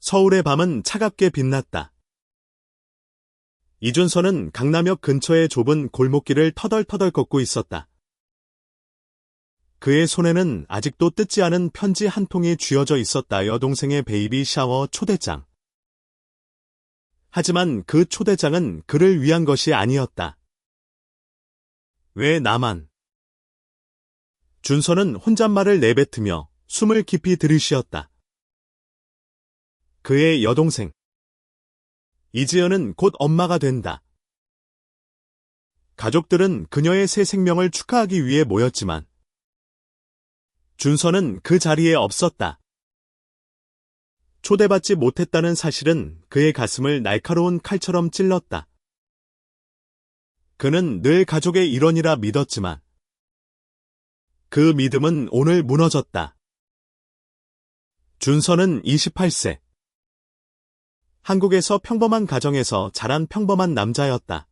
서울의 밤은 차갑게 빛났다. 이준서는 강남역 근처의 좁은 골목길을 터덜터덜 걷고 있었다. 그의 손에는 아직도 뜯지 않은 편지 한 통이 쥐어져 있었다. 여동생의 베이비 샤워 초대장. 하지만 그 초대장은 그를 위한 것이 아니었다. 왜 나만? 준서는 혼잣말을 내뱉으며 숨을 깊이 들이쉬었다. 그의 여동생. 이지연은 곧 엄마가 된다. 가족들은 그녀의 새 생명을 축하하기 위해 모였지만 준서는 그 자리에 없었다. 초대받지 못했다는 사실은 그의 가슴을 날카로운 칼처럼 찔렀다. 그는 늘 가족의 일원이라 믿었지만 그 믿음은 오늘 무너졌다. 준서는 28세. 한국에서 평범한 가정에서 자란 평범한 남자였다.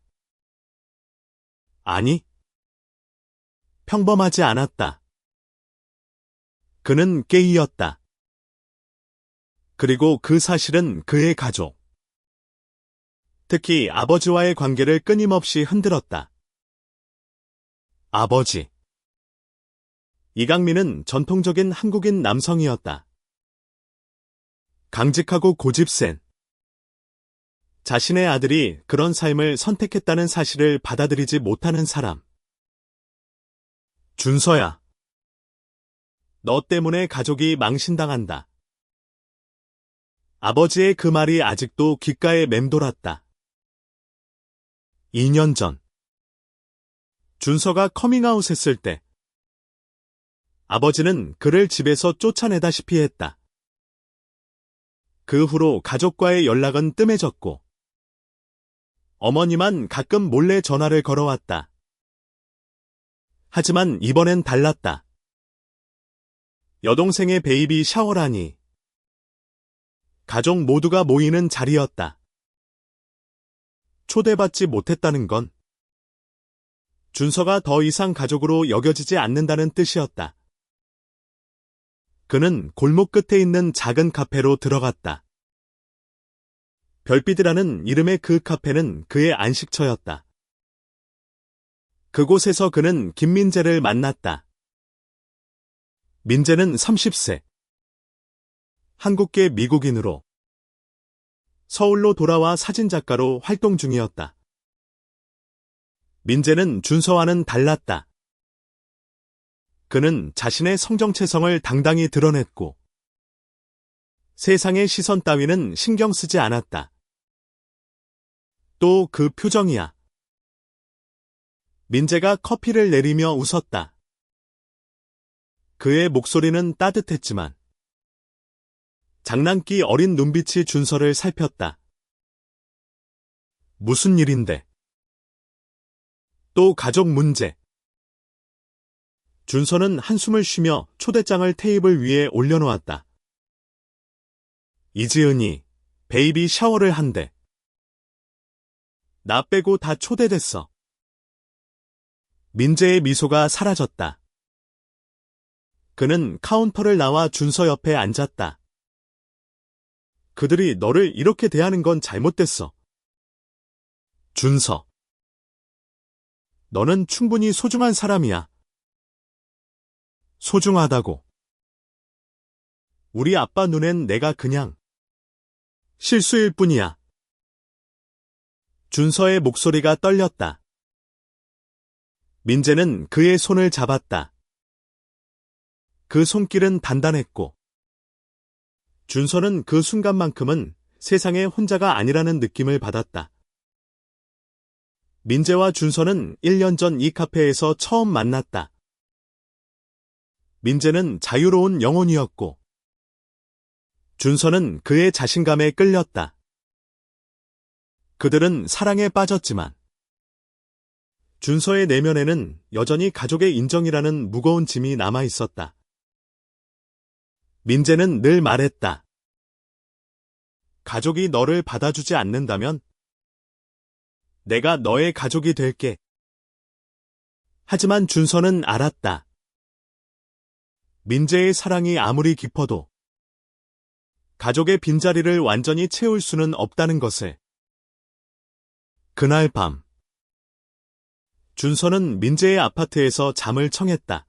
아니, 평범하지 않았다. 그는 게이였다. 그리고 그 사실은 그의 가족, 특히 아버지와의 관계를 끊임없이 흔들었다. 아버지. 이강민은 전통적인 한국인 남성이었다. 강직하고 고집센. 자신의 아들이 그런 삶을 선택했다는 사실을 받아들이지 못하는 사람. 준서야. 너 때문에 가족이 망신당한다. 아버지의 그 말이 아직도 귓가에 맴돌았다. 2년 전. 준서가 커밍아웃 했을 때 아버지는 그를 집에서 쫓아내다시피 했다. 그 후로 가족과의 연락은 뜸해졌고 어머니만 가끔 몰래 전화를 걸어왔다. 하지만 이번엔 달랐다. 여동생의 베이비 샤워라니. 가족 모두가 모이는 자리였다. 초대받지 못했다는 건 준서가 더 이상 가족으로 여겨지지 않는다는 뜻이었다. 그는 골목 끝에 있는 작은 카페로 들어갔다. 별빛이라는 이름의 그 카페는 그의 안식처였다. 그곳에서 그는 김민재를 만났다. 민재는 30세. 한국계 미국인으로 서울로 돌아와 사진작가로 활동 중이었다. 민재는 준서와는 달랐다. 그는 자신의 성정체성을 당당히 드러냈고 세상의 시선 따위는 신경 쓰지 않았다. 또 그 표정이야. 민재가 커피를 내리며 웃었다. 그의 목소리는 따뜻했지만 장난기 어린 눈빛이 준서를 살폈다. 무슨 일인데? 또 가족 문제. 준서는 한숨을 쉬며 초대장을 테이블 위에 올려놓았다. 이지은이 베이비 샤워를 한대. 나 빼고 다 초대됐어. 민재의 미소가 사라졌다. 그는 카운터를 나와 준서 옆에 앉았다. 그들이 너를 이렇게 대하는 건 잘못됐어. 준서. 너는 충분히 소중한 사람이야. 소중하다고. 우리 아빠 눈엔 내가 그냥 실수일 뿐이야. 준서의 목소리가 떨렸다. 민재는 그의 손을 잡았다. 그 손길은 단단했고 준서는 그 순간만큼은 세상에 혼자가 아니라는 느낌을 받았다. 민재와 준서는 1년 전 이 카페에서 처음 만났다. 민재는 자유로운 영혼이었고 준서는 그의 자신감에 끌렸다. 그들은 사랑에 빠졌지만 준서의 내면에는 여전히 가족의 인정이라는 무거운 짐이 남아 있었다. 민재는 늘 말했다. 가족이 너를 받아주지 않는다면 내가 너의 가족이 될게. 하지만 준서는 알았다. 민재의 사랑이 아무리 깊어도 가족의 빈자리를 완전히 채울 수는 없다는 것을. 그날 밤, 준서는 민재의 아파트에서 잠을 청했다.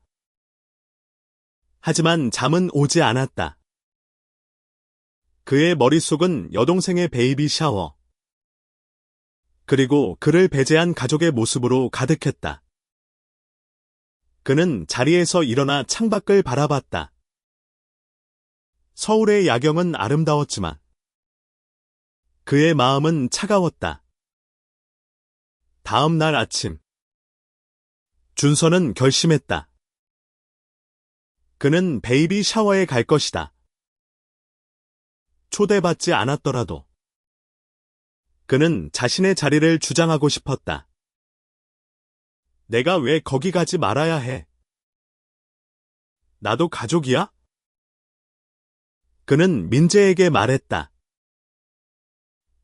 하지만 잠은 오지 않았다. 그의 머릿속은 여동생의 베이비 샤워, 그리고 그를 배제한 가족의 모습으로 가득했다. 그는 자리에서 일어나 창밖을 바라봤다. 서울의 야경은 아름다웠지만 그의 마음은 차가웠다. 다음 날 아침, 준서는 결심했다. 그는 베이비 샤워에 갈 것이다. 초대받지 않았더라도 그는 자신의 자리를 주장하고 싶었다. 내가 왜 거기 가지 말아야 해? 나도 가족이야? 그는 민재에게 말했다.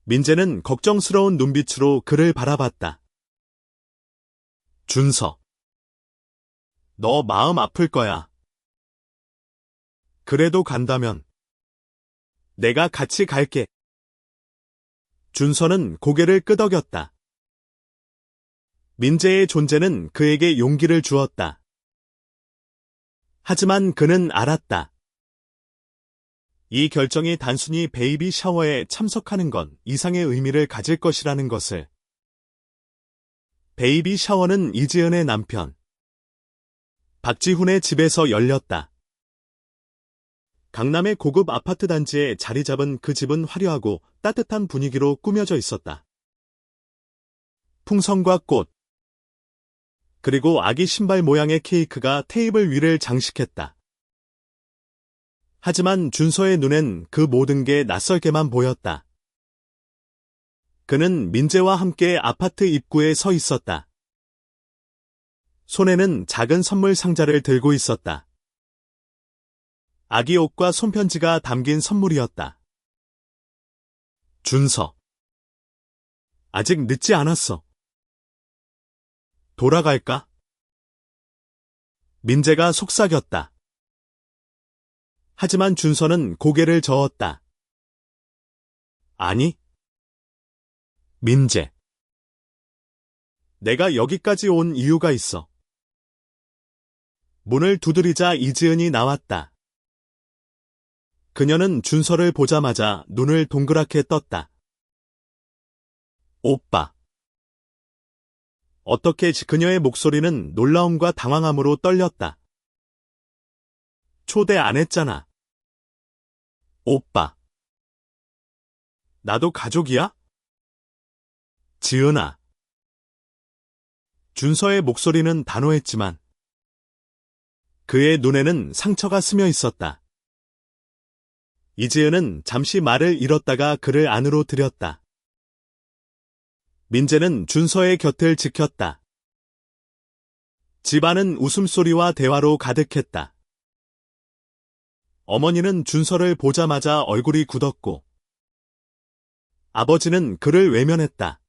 민재는 걱정스러운 눈빛으로 그를 바라봤다. 준서, 너 마음 아플 거야. 그래도 간다면 내가 같이 갈게. 준서는 고개를 끄덕였다. 민재의 존재는 그에게 용기를 주었다. 하지만 그는 알았다. 이 결정이 단순히 베이비 샤워에 참석하는 건 이상의 의미를 가질 것이라는 것을. 베이비 샤워는 이지은의 남편 박지훈의 집에서 열렸다. 강남의 고급 아파트 단지에 자리 잡은 그 집은 화려하고 따뜻한 분위기로 꾸며져 있었다. 풍선과 꽃, 그리고 아기 신발 모양의 케이크가 테이블 위를 장식했다. 하지만 준서의 눈엔 그 모든 게 낯설게만 보였다. 그는 민재와 함께 아파트 입구에 서 있었다. 손에는 작은 선물 상자를 들고 있었다. 아기 옷과 손편지가 담긴 선물이었다. 준서, 아직 늦지 않았어. 돌아갈까? 민재가 속삭였다. 하지만 준서는 고개를 저었다. 아니. 민재. 내가 여기까지 온 이유가 있어. 문을 두드리자 이지은이 나왔다. 그녀는 준서를 보자마자 눈을 동그랗게 떴다. 오빠. 어떻게 그녀의 목소리는 놀라움과 당황함으로 떨렸다. 초대 안 했잖아. 오빠. 나도 가족이야? 지은아. 준서의 목소리는 단호했지만 그의 눈에는 상처가 스며 있었다. 이지은은 잠시 말을 잃었다가 그를 안으로 들였다. 민재는 준서의 곁을 지켰다. 집안은 웃음소리와 대화로 가득했다. 어머니는 준서를 보자마자 얼굴이 굳었고 아버지는 그를 외면했다.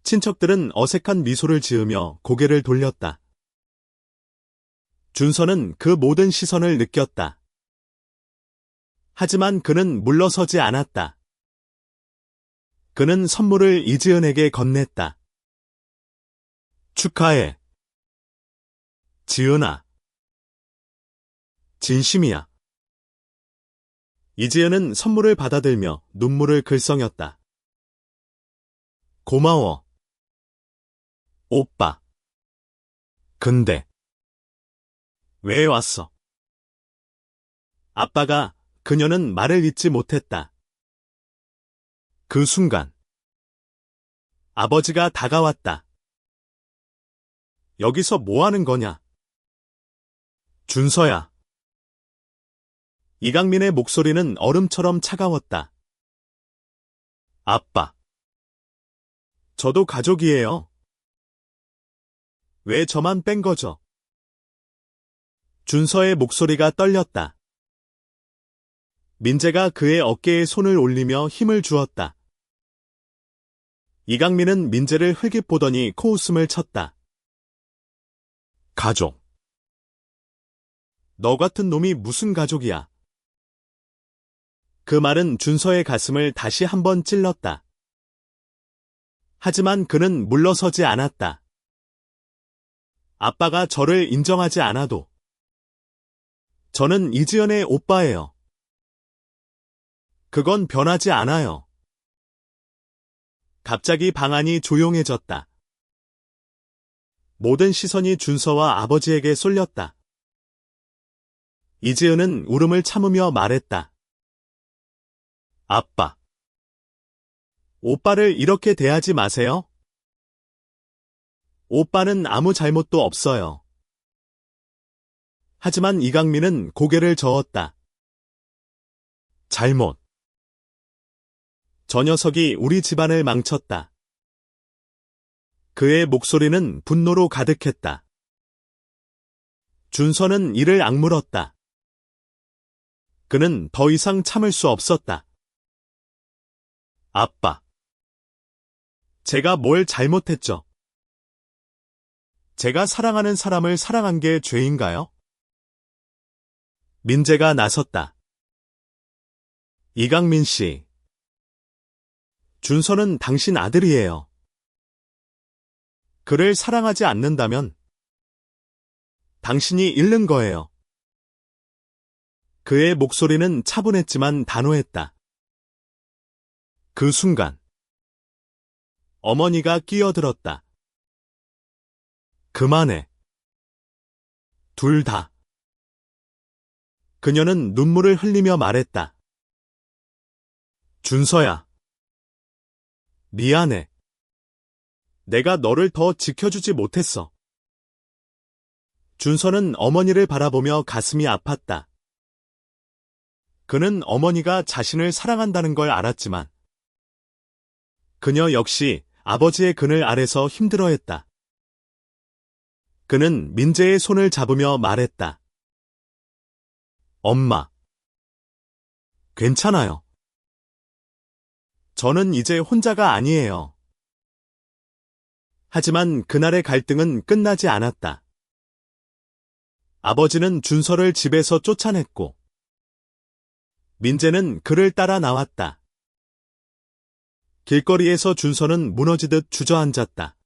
친척들은 어색한 미소를 지으며 고개를 돌렸다. 준서는 그 모든 시선을 느꼈다. 하지만 그는 물러서지 않았다. 그는 선물을 이지은에게 건넸다. 축하해. 지은아. 진심이야. 이지은은 선물을 받아들며 눈물을 글썽였다. 고마워. 오빠. 근데 왜 왔어? 아빠가. 그녀는 말을 잇지 못했다. 그 순간 아버지가 다가왔다. 여기서 뭐 하는 거냐? 준서야. 이강민의 목소리는 얼음처럼 차가웠다. 아빠. 저도 가족이에요. 왜 저만 뺀 거죠? 준서의 목소리가 떨렸다. 민재가 그의 어깨에 손을 올리며 힘을 주었다. 이강민은 민재를 흘깃 보더니 코웃음을 쳤다. 가족. 너 같은 놈이 무슨 가족이야? 그 말은 준서의 가슴을 다시 한번 찔렀다. 하지만 그는 물러서지 않았다. 아빠가 저를 인정하지 않아도 저는 이지연의 오빠예요. 그건 변하지 않아요. 갑자기 방 안이 조용해졌다. 모든 시선이 준서와 아버지에게 쏠렸다. 이지은은 울음을 참으며 말했다. 아빠. 오빠를 이렇게 대하지 마세요. 오빠는 아무 잘못도 없어요. 하지만 이강민은 고개를 저었다. 잘못. 저 녀석이 우리 집안을 망쳤다. 그의 목소리는 분노로 가득했다. 준서는 이를 악물었다. 그는 더 이상 참을 수 없었다. 아빠. 제가 뭘 잘못했죠? 제가 사랑하는 사람을 사랑한 게 죄인가요? 민재가 나섰다. 이강민 씨. 준서는 당신 아들이에요. 그를 사랑하지 않는다면 당신이 잃는 거예요. 그의 목소리는 차분했지만 단호했다. 그 순간 어머니가 끼어들었다. 그만해. 둘 다. 그녀는 눈물을 흘리며 말했다. 준서야. 미안해. 내가 너를 더 지켜주지 못했어. 준서는 어머니를 바라보며 가슴이 아팠다. 그는 어머니가 자신을 사랑한다는 걸 알았지만 그녀 역시 아버지의 그늘 아래서 힘들어했다. 그는 민재의 손을 잡으며 말했다. 엄마. 괜찮아요. 저는 이제 혼자가 아니에요. 하지만 그날의 갈등은 끝나지 않았다. 아버지는 준서를 집에서 쫓아냈고 민재는 그를 따라 나왔다. 길거리에서 준서는 무너지듯 주저앉았다.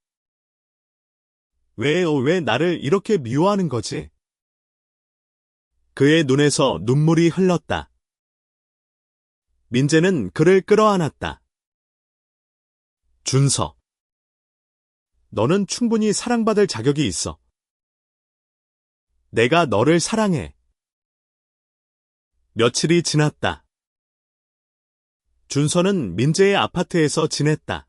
왜 나를 이렇게 미워하는 거지? 그의 눈에서 눈물이 흘렀다. 민재는 그를 끌어안았다. 준서. 너는 충분히 사랑받을 자격이 있어. 내가 너를 사랑해. 며칠이 지났다. 준서는 민재의 아파트에서 지냈다.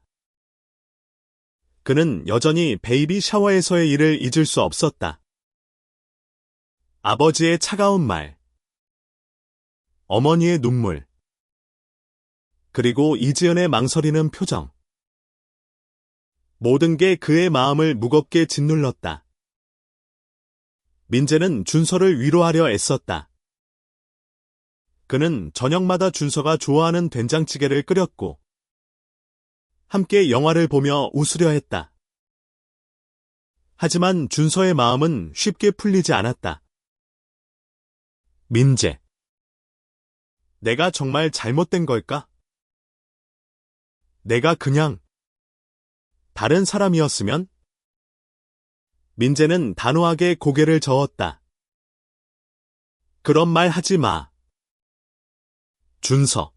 그는 여전히 베이비 샤워에서의 일을 잊을 수 없었다. 아버지의 차가운 말, 어머니의 눈물, 그리고 이지연의 망설이는 표정. 모든 게 그의 마음을 무겁게 짓눌렀다. 민재는 준서를 위로하려 애썼다. 그는 저녁마다 준서가 좋아하는 된장찌개를 끓였고 함께 영화를 보며 웃으려 했다. 하지만 준서의 마음은 쉽게 풀리지 않았다. 민재. 내가 정말 잘못된 걸까? 내가 그냥 다른 사람이었으면? 민재는 단호하게 고개를 저었다. 그런 말 하지 마. 준서.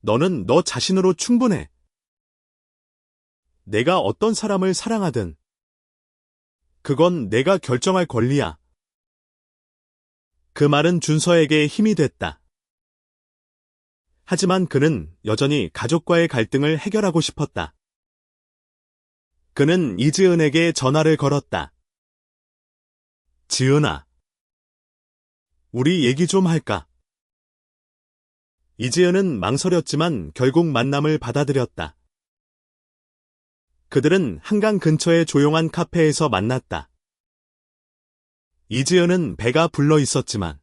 너는 너 자신으로 충분해. 내가 어떤 사람을 사랑하든 그건 내가 결정할 권리야. 그 말은 준서에게 힘이 됐다. 하지만 그는 여전히 가족과의 갈등을 해결하고 싶었다. 그는 이지은에게 전화를 걸었다. 지은아. 우리 얘기 좀 할까? 이지은은 망설였지만 결국 만남을 받아들였다. 그들은 한강 근처의 조용한 카페에서 만났다. 이지은은 배가 불러 있었지만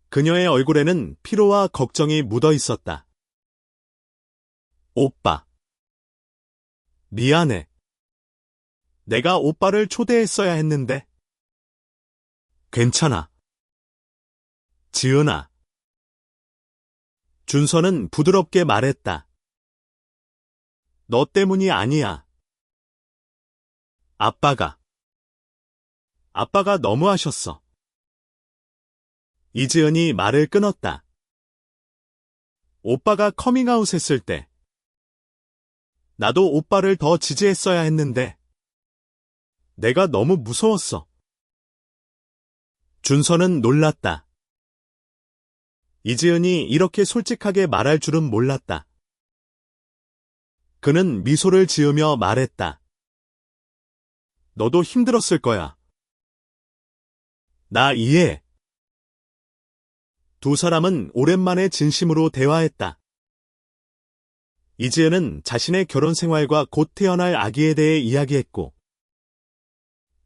그녀의 얼굴에는 피로와 걱정이 묻어 있었다. 오빠. 미안해. 내가 오빠를 초대했어야 했는데. 괜찮아. 지은아. 준서는 부드럽게 말했다. 너 때문이 아니야. 아빠가 너무하셨어. 이지은이 말을 끊었다. 오빠가 커밍아웃 했을 때 나도 오빠를 더 지지했어야 했는데 내가 너무 무서웠어. 준서는 놀랐다. 이지은이 이렇게 솔직하게 말할 줄은 몰랐다. 그는 미소를 지으며 말했다. 너도 힘들었을 거야. 나 이해해. 두 사람은 오랜만에 진심으로 대화했다. 이지은은 자신의 결혼 생활과 곧 태어날 아기에 대해 이야기했고,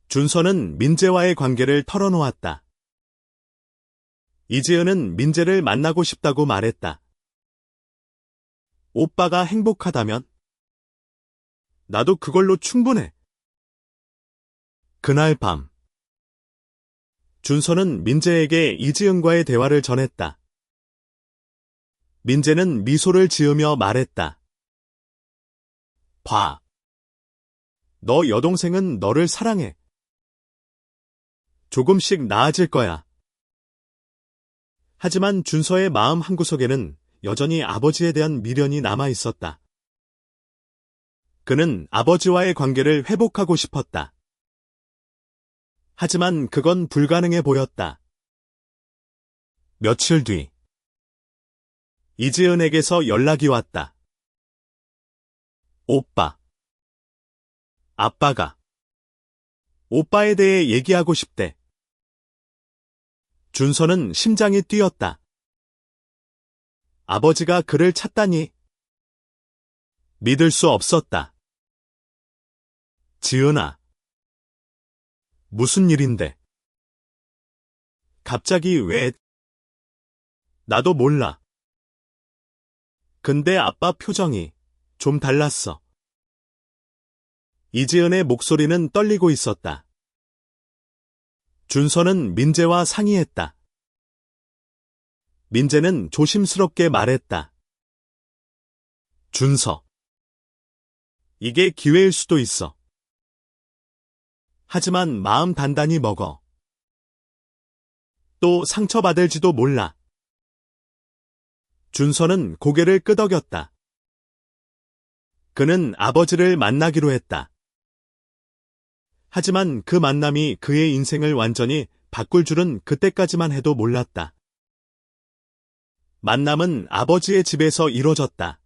준서는 민재와의 관계를 털어놓았다. 이지은은 민재를 만나고 싶다고 말했다. 오빠가 행복하다면? 나도 그걸로 충분해. 그날 밤, 준서는 민재에게 이지은과의 대화를 전했다. 민재는 미소를 지으며 말했다. 봐. 너 여동생은 너를 사랑해. 조금씩 나아질 거야. 하지만 준서의 마음 한구석에는 여전히 아버지에 대한 미련이 남아 있었다. 그는 아버지와의 관계를 회복하고 싶었다. 하지만 그건 불가능해 보였다. 며칠 뒤, 이지은에게서 연락이 왔다. 오빠. 아빠가 오빠에 대해 얘기하고 싶대. 준서는 심장이 뛰었다. 아버지가 그를 찾다니. 믿을 수 없었다. 지은아. 무슨 일인데? 갑자기 왜? 나도 몰라. 근데 아빠 표정이 좀 달랐어. 이지은의 목소리는 떨리고 있었다. 준서는 민재와 상의했다. 민재는 조심스럽게 말했다. 준서. 이게 기회일 수도 있어. 하지만 마음 단단히 먹어. 또 상처받을지도 몰라. 준서는 고개를 끄덕였다. 그는 아버지를 만나기로 했다. 하지만 그 만남이 그의 인생을 완전히 바꿀 줄은 그때까지만 해도 몰랐다. 만남은 아버지의 집에서 이뤄졌다.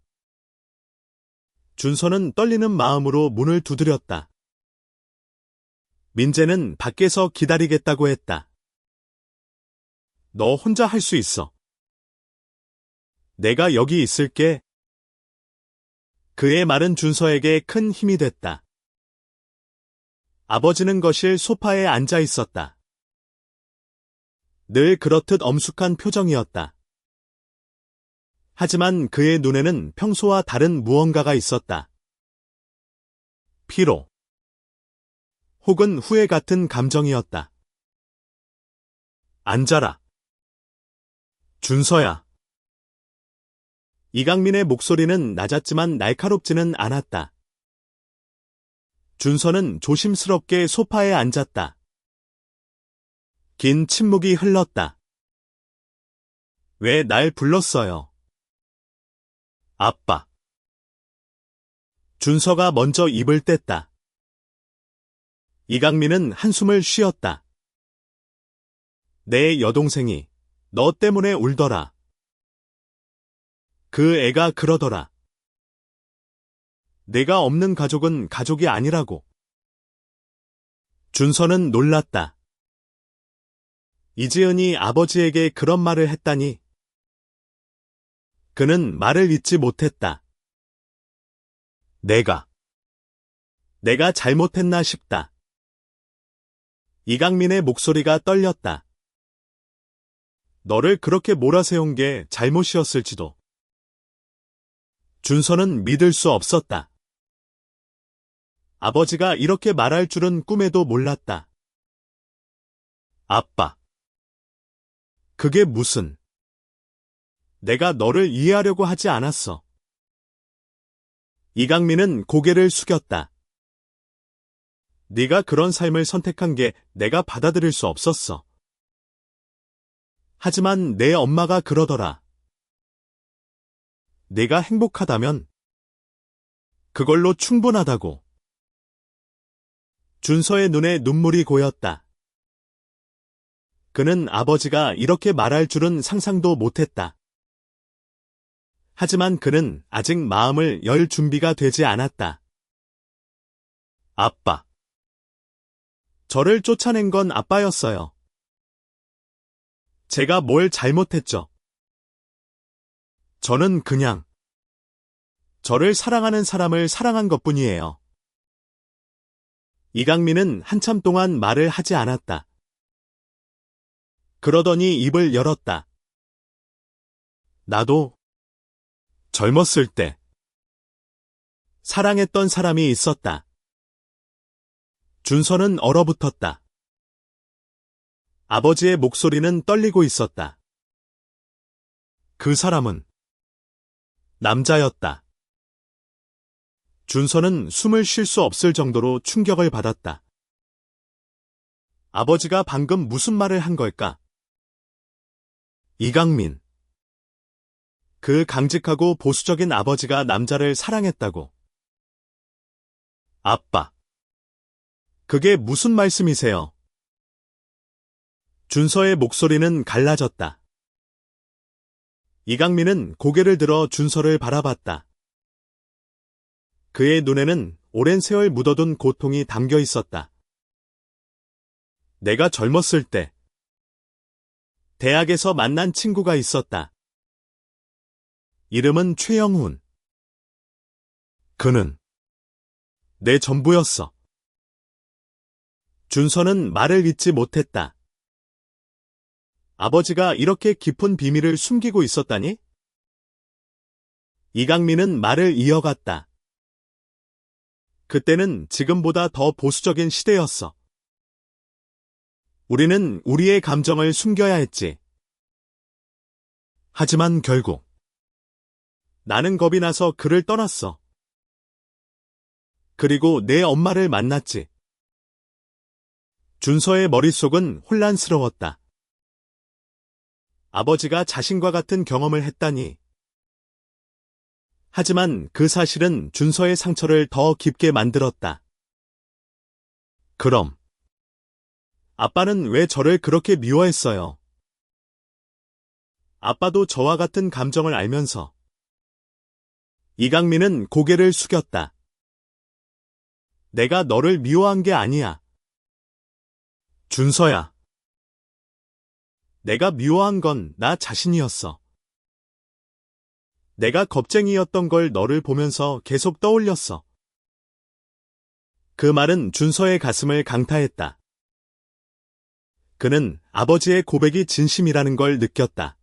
준서는 떨리는 마음으로 문을 두드렸다. 민재는 밖에서 기다리겠다고 했다. 너 혼자 할 수 있어. 내가 여기 있을게. 그의 말은 준서에게 큰 힘이 됐다. 아버지는 거실 소파에 앉아 있었다. 늘 그렇듯 엄숙한 표정이었다. 하지만 그의 눈에는 평소와 다른 무언가가 있었다. 피로. 혹은 후회 같은 감정이었다. 앉아라. 준서야. 이강민의 목소리는 낮았지만 날카롭지는 않았다. 준서는 조심스럽게 소파에 앉았다. 긴 침묵이 흘렀다. 왜 날 불렀어요? 아빠. 준서가 먼저 입을 뗐다. 이강민은 한숨을 쉬었다. 내 여동생이 너 때문에 울더라. 그 애가 그러더라. 내가 없는 가족은 가족이 아니라고. 준서는 놀랐다. 이지은이 아버지에게 그런 말을 했다니. 그는 말을 잇지 못했다. 내가 잘못했나 싶다. 이강민의 목소리가 떨렸다. 너를 그렇게 몰아세운 게 잘못이었을지도. 준서는 믿을 수 없었다. 아버지가 이렇게 말할 줄은 꿈에도 몰랐다. 아빠. 그게 무슨? 내가 너를 이해하려고 하지 않았어. 이강민은 고개를 숙였다. 네가 그런 삶을 선택한 게 내가 받아들일 수 없었어. 하지만 내 엄마가 그러더라. 내가 행복하다면 그걸로 충분하다고. 준서의 눈에 눈물이 고였다. 그는 아버지가 이렇게 말할 줄은 상상도 못했다. 하지만 그는 아직 마음을 열 준비가 되지 않았다. 아빠. 저를 쫓아낸 건 아빠였어요. 제가 뭘 잘못했죠? 저는 그냥 저를 사랑하는 사람을 사랑한 것뿐이에요. 이강민은 한참 동안 말을 하지 않았다. 그러더니 입을 열었다. 나도 젊었을 때 사랑했던 사람이 있었다. 준서는 얼어붙었다. 아버지의 목소리는 떨리고 있었다. 그 사람은 남자였다. 준서는 숨을 쉴 수 없을 정도로 충격을 받았다. 아버지가 방금 무슨 말을 한 걸까? 이강민. 그 강직하고 보수적인 아버지가 남자를 사랑했다고. 아빠. 그게 무슨 말씀이세요? 준서의 목소리는 갈라졌다. 이강민은 고개를 들어 준서를 바라봤다. 그의 눈에는 오랜 세월 묻어둔 고통이 담겨 있었다. 내가 젊었을 때 대학에서 만난 친구가 있었다. 이름은 최영훈. 그는 내 전부였어. 준서는 말을 잇지 못했다. 아버지가 이렇게 깊은 비밀을 숨기고 있었다니? 이강민은 말을 이어갔다. 그때는 지금보다 더 보수적인 시대였어. 우리는 우리의 감정을 숨겨야 했지. 하지만 결국 나는 겁이 나서 그를 떠났어. 그리고 내 엄마를 만났지. 준서의 머릿속은 혼란스러웠다. 아버지가 자신과 같은 경험을 했다니. 하지만 그 사실은 준서의 상처를 더 깊게 만들었다. 그럼 아빠는 왜 저를 그렇게 미워했어요? 아빠도 저와 같은 감정을 알면서. 이강민은 고개를 숙였다. 내가 너를 미워한 게 아니야. 준서야. 내가 미워한 건 나 자신이었어. 내가 겁쟁이였던 걸 너를 보면서 계속 떠올렸어. 그 말은 준서의 가슴을 강타했다. 그는 아버지의 고백이 진심이라는 걸 느꼈다.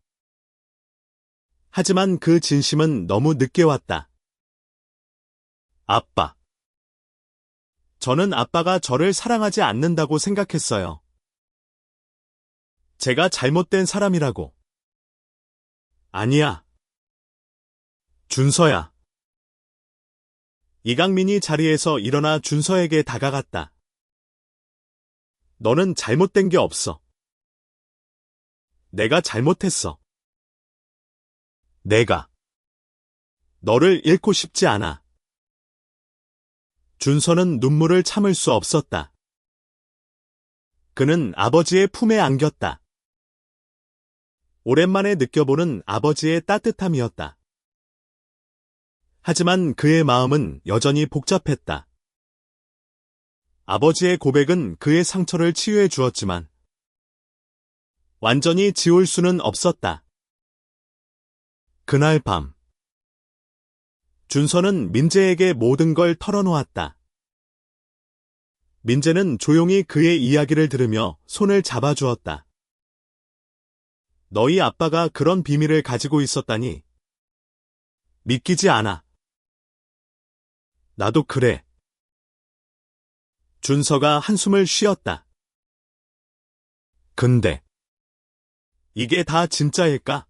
하지만 그 진심은 너무 늦게 왔다. 아빠. 저는 아빠가 저를 사랑하지 않는다고 생각했어요. 제가 잘못된 사람이라고. 아니야. 준서야. 이강민이 자리에서 일어나 준서에게 다가갔다. 너는 잘못된 게 없어. 내가 잘못했어. 내가 너를 잃고 싶지 않아. 준서는 눈물을 참을 수 없었다. 그는 아버지의 품에 안겼다. 오랜만에 느껴보는 아버지의 따뜻함이었다. 하지만 그의 마음은 여전히 복잡했다. 아버지의 고백은 그의 상처를 치유해 주었지만 완전히 지울 수는 없었다. 그날 밤 준서는 민재에게 모든 걸 털어놓았다. 민재는 조용히 그의 이야기를 들으며 손을 잡아주었다. 너희 아빠가 그런 비밀을 가지고 있었다니. 믿기지 않아. 나도 그래. 준서가 한숨을 쉬었다. 근데 이게 다 진짜일까?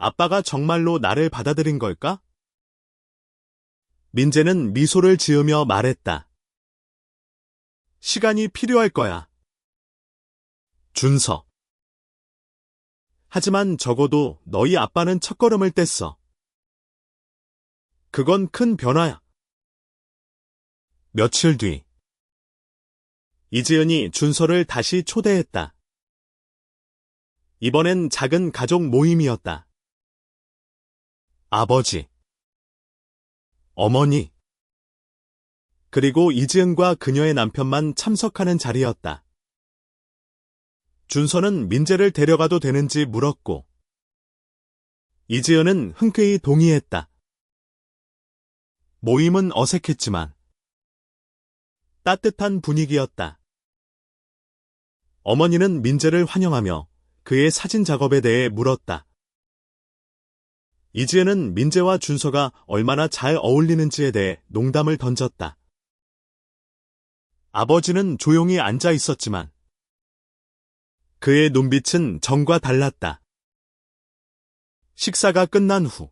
아빠가 정말로 나를 받아들인 걸까? 민재는 미소를 지으며 말했다. 시간이 필요할 거야. 준서. 하지만 적어도 너희 아빠는 첫걸음을 뗐어. 그건 큰 변화야. 며칠 뒤. 이지은이 준서를 다시 초대했다. 이번엔 작은 가족 모임이었다. 아버지, 어머니, 그리고 이지은과 그녀의 남편만 참석하는 자리였다. 준서는 민재를 데려가도 되는지 물었고, 이지은은 흔쾌히 동의했다. 모임은 어색했지만 따뜻한 분위기였다. 어머니는 민재를 환영하며 그의 사진 작업에 대해 물었다. 이지은은 민재와 준서가 얼마나 잘 어울리는지에 대해 농담을 던졌다. 아버지는 조용히 앉아 있었지만 그의 눈빛은 전과 달랐다. 식사가 끝난 후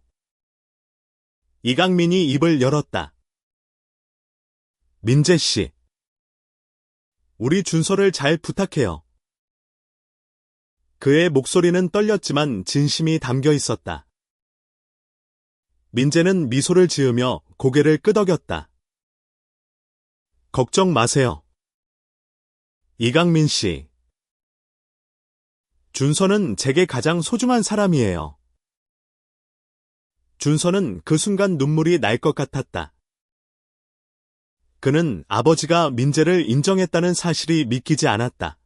이강민이 입을 열었다. 민재 씨, 우리 준서를 잘 부탁해요. 그의 목소리는 떨렸지만 진심이 담겨 있었다. 민재는 미소를 지으며 고개를 끄덕였다. 걱정 마세요. 이강민 씨. 준서는 제게 가장 소중한 사람이에요. 준서는 그 순간 눈물이 날 것 같았다. 그는 아버지가 민재를 인정했다는 사실이 믿기지 않았다.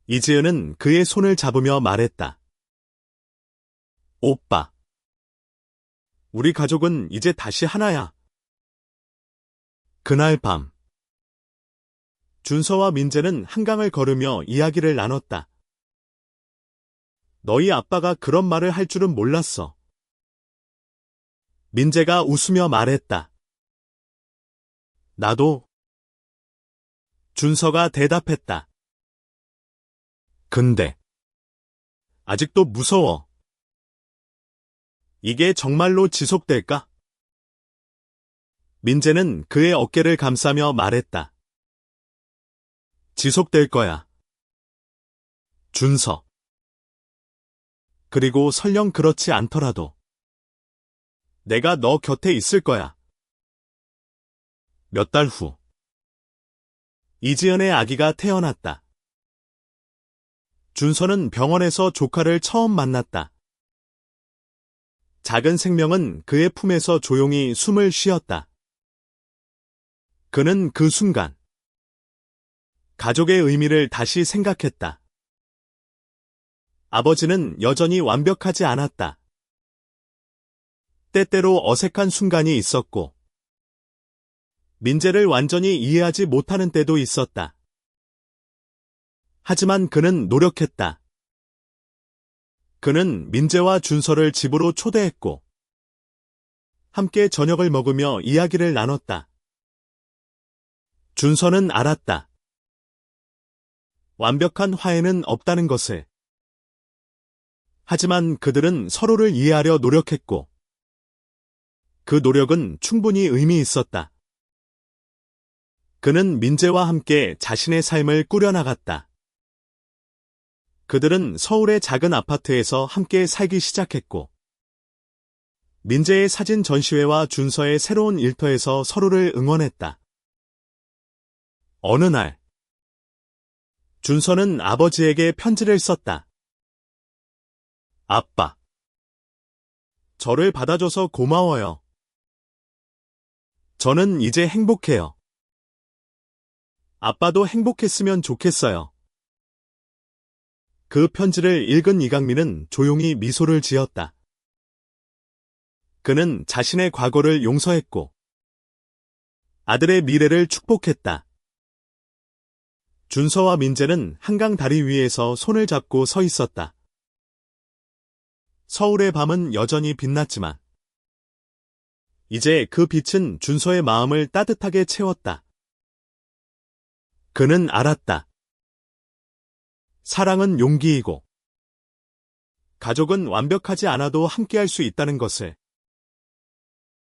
이지은은 그의 손을 잡으며 말했다. 오빠. 우리 가족은 이제 다시 하나야. 그날 밤. 준서와 민재는 한강을 걸으며 이야기를 나눴다. 너희 아빠가 그런 말을 할 줄은 몰랐어. 민재가 웃으며 말했다. 나도. 준서가 대답했다. 근데 아직도 무서워. 이게 정말로 지속될까? 민재는 그의 어깨를 감싸며 말했다. 지속될 거야. 준서. 그리고 설령 그렇지 않더라도 내가 너 곁에 있을 거야. 몇 달 후. 이지은의 아기가 태어났다. 준서는 병원에서 조카를 처음 만났다. 작은 생명은 그의 품에서 조용히 숨을 쉬었다. 그는 그 순간 가족의 의미를 다시 생각했다. 아버지는 여전히 완벽하지 않았다. 때때로 어색한 순간이 있었고 민재를 완전히 이해하지 못하는 때도 있었다. 하지만 그는 노력했다. 그는 민재와 준서를 집으로 초대했고 함께 저녁을 먹으며 이야기를 나눴다. 준서는 알았다. 완벽한 화해는 없다는 것을. 하지만 그들은 서로를 이해하려 노력했고 그 노력은 충분히 의미 있었다. 그는 민재와 함께 자신의 삶을 꾸려나갔다. 그들은 서울의 작은 아파트에서 함께 살기 시작했고 민재의 사진 전시회와 준서의 새로운 일터에서 서로를 응원했다. 어느 날 준서는 아버지에게 편지를 썼다. 아빠. 저를 받아줘서 고마워요. 저는 이제 행복해요. 아빠도 행복했으면 좋겠어요. 그 편지를 읽은 이강민은 조용히 미소를 지었다. 그는 자신의 과거를 용서했고 아들의 미래를 축복했다. 준서와 민재는 한강 다리 위에서 손을 잡고 서 있었다. 서울의 밤은 여전히 빛났지만 이제 그 빛은 준서의 마음을 따뜻하게 채웠다. 그는 알았다. 사랑은 용기이고 가족은 완벽하지 않아도 함께할 수 있다는 것을